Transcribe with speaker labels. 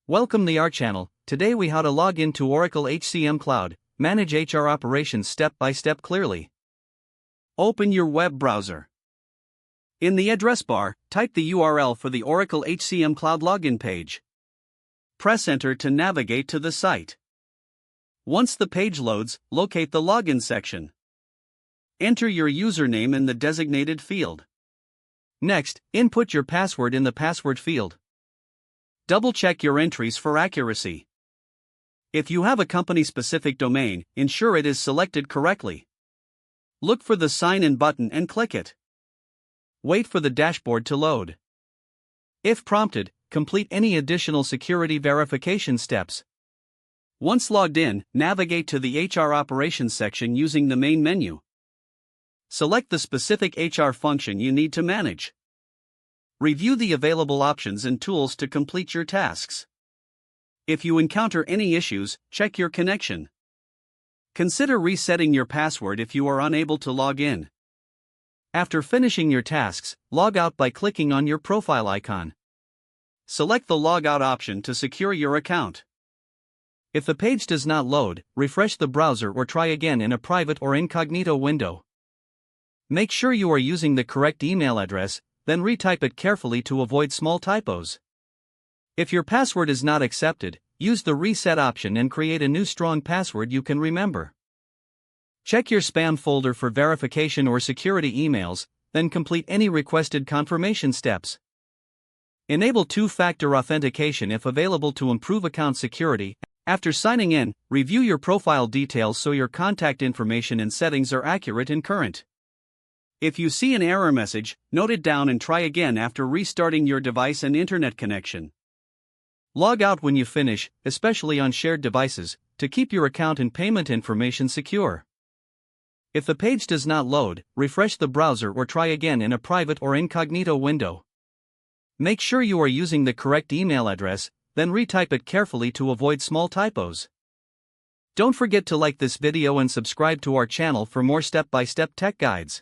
Speaker 1: Welcome to our channel. Today we how to log into Oracle HCM Cloud, manage HR operations step by step clearly. Open your web browser. In the address bar, type the URL for the Oracle HCM Cloud login page. Press enter to navigate to the site. Once the page loads, locate the login section. Enter your username in the designated field. Next, input your password in the password field. Double-check your entries for accuracy. If you have a company-specific domain, ensure it is selected correctly. Look for the sign-in button and click it. Wait for the dashboard to load. If prompted, complete any additional security verification steps. Once logged in, navigate to the HR operations section using the main menu. Select the specific HR function you need to manage. Review the available options and tools to complete your tasks. If you encounter any issues, check your connection. Consider resetting your password if you are unable to log in. After finishing your tasks, log out by clicking on your profile icon. Select the Logout option to secure your account. If the page does not load, refresh the browser or try again in a private or incognito window. Make sure you are using the correct email address, then retype it carefully to avoid small typos. If your password is not accepted, use the reset option and create a new strong password you can remember. Check your spam folder for verification or security emails, then complete any requested confirmation steps. Enable two-factor authentication if available to improve account security. After signing in, review your profile details so your contact information and settings are accurate and current. If you see an error message, note it down and try again after restarting your device and internet connection. Log out when you finish, especially on shared devices, to keep your account and payment information secure. If the page does not load, refresh the browser or try again in a private or incognito window. Make sure you are using the correct email address, then retype it carefully to avoid small typos. Don't forget to like this video and subscribe to our channel for more step-by-step tech guides.